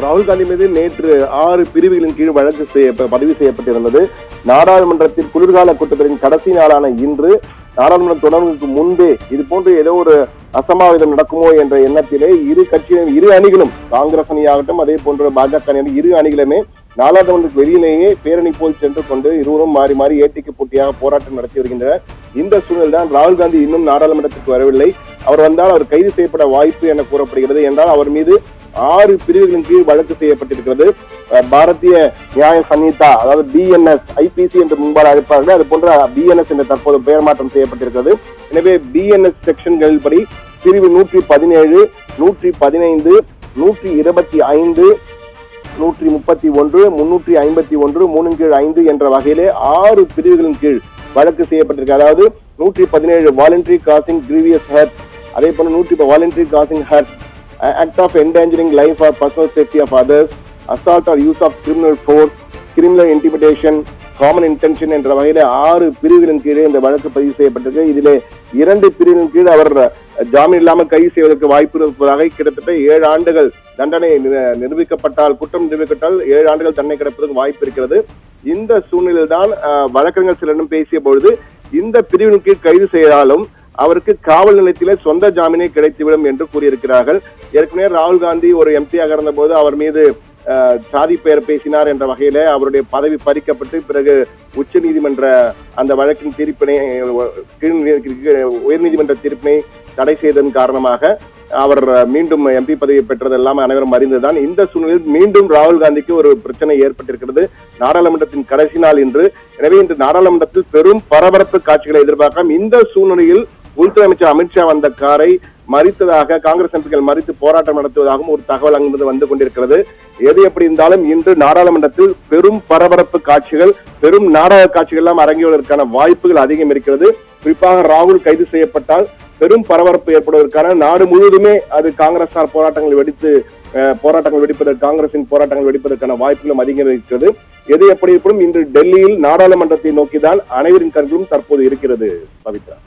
ராகுல் காந்தி மீது நேற்று 6 பிரிவுகளின் கீழ் வழக்கு பதிவு செய்யப்பட்டிருந்தது. நாடாளுமன்றத்தில் குளிர்கால கூட்டத்தொடரின் கடைசி நாளான இன்று நாடாளுமன்றம் தொடர்வதற்கு முன்பே இது போன்று ஏதோ ஒரு அசம்பாவிதம் நடக்குமோ என்ற எண்ணத்திலே இரு அணிகளும் காங்கிரஸ் அணியாகட்டும் அதே போன்ற பாஜக அணி இரு அணிகளுமே நாடாளுமன்றத்துக்கு வெளியிலேயே பேரணி போல் சென்று கொண்டு இருவரும் மாறி மாறி ஏட்டிக்கு போட்டியாக போராட்டம் நடத்தி வருகின்றனர். இந்த சூழல் தான் ராகுல் காந்தி இன்னும் நாடாளுமன்றத்துக்கு வரவில்லை. அவர் வந்தால் அவர் கைது செய்யப்பட வாய்ப்பு என கூறப்படுகிறது. என்றால் அவர் மீது 6 பிரிவுகளின் கீழ் வழக்கு செய்யப்பட்டிருக்கிறது. பாரதிய நியாய சங்கீதா, அதாவது பிஎன்எஸ், ஐபிசி என்று முன்பாக அழைப்பார்கள், அது போன்ற பிஎன்எஸ் என்ற தற்போது பெயர் மாற்றம் செய்யப்பட்டிருக்கிறது. எனவே பிஎன்எஸ் செக்ஷன்கள் படி பிரிவு 117, 115, 125, 131, 351, 3 என்ற வகையிலே 6 பிரிவுகளின் கீழ் வழக்கு செய்யப்பட்டிருக்கு. அதாவது 117 வாலண்டரி காசிங் கிரீவியஸ் ஹர்ட், அதே போல 110 voluntary causing hurt, act of endangering life or personal safety of others, assault or use of criminal force, criminal intimidation, common intention என்ற வகையில 6 பிரிவுகளின் கீழே இந்த வழக்கு பதிவு செய்யப்பட்டிருக்கு. இதிலே 2 பிரிவின் கீழ் அவர் ஜாமீன் இல்லாமல் கைது செய்வதற்கு வாய்ப்பு இருப்பதாக கிட்டத்தட்ட 7 ஆண்டுகள் தண்டனை நிரூபிக்கப்பட்டால், குற்றம் நிரூபிக்கப்பட்டால் 7 ஆண்டுகள் தண்டனை கிடைப்பதற்கு வாய்ப்பு இருக்கிறது. இந்த சூழ்நிலையில் தான் வழக்கறிஞர் சிலரிடம் பேசிய பொழுது இந்த பிரிவின் கீழ் கைது செய்தாலும் அவருக்கு காவல் நிலையத்திலே சொந்த ஜாமீனை கிடைத்துவிடும் என்று கூறியிருக்கிறார்கள். ஏற்கனவே ராகுல் காந்தி ஒரு எம்பியாக இருந்த போது அவர் மீது சாதி பெயர் பேசினார் என்ற வகையில அவருடைய பதவி பறிக்கப்பட்டு பிறகு உச்ச நீதிமன்ற அந்த வழக்கின் தீர்ப்பினை, உயர்நீதிமன்ற தீர்ப்பினை தடை செய்ததன் காரணமாக அவர் மீண்டும் எம்பி பதவியை பெற்றதெல்லாம் அனைவரும் அறிந்ததுதான். இந்த சூழ்நிலையில் மீண்டும் ராகுல் காந்திக்கு ஒரு பிரச்சனை ஏற்பட்டிருக்கிறது. நாடாளுமன்றத்தின் கடைசி நாள் இன்று. எனவே இன்று நாடாளுமன்றத்தில் பெரும் பரபரப்பு காட்சிகளை எதிர்பார்க்கலாம். இந்த சூழ்நிலையில் உள்துறை அமைச்சர் அமித்ஷா வந்த காரை மறித்ததாக காங்கிரஸ் எம்பிக்கள் மறித்து போராட்டம் நடத்துவதாகவும் ஒரு தகவல் அங்கிருந்து வந்து கொண்டிருக்கிறது. எது எப்படி இருந்தாலும் இன்று நாடாளுமன்றத்தில் பெரும் பரபரப்பு காட்சிகள், பெரும் நாடக காட்சிகள் எல்லாம் அரங்குவதற்கான வாய்ப்புகள் அதிகம் இருக்கிறது. குறிப்பாக ராகுல் கைது செய்யப்பட்டால் பெரும் பரபரப்பு ஏற்படுவதற்கான, நாடு முழுவதுமே அது காங்கிரஸார் காங்கிரசின் போராட்டங்கள் வெடிப்பதற்கான வாய்ப்புகளும் அதிகம் இருக்கிறது. எது எப்படி இருப்பினும் இன்று டெல்லியில் நாடாளுமன்றத்தை நோக்கிதான் அனைவரின் கண்களும் தற்போது இருக்கிறது. பவித்ரா.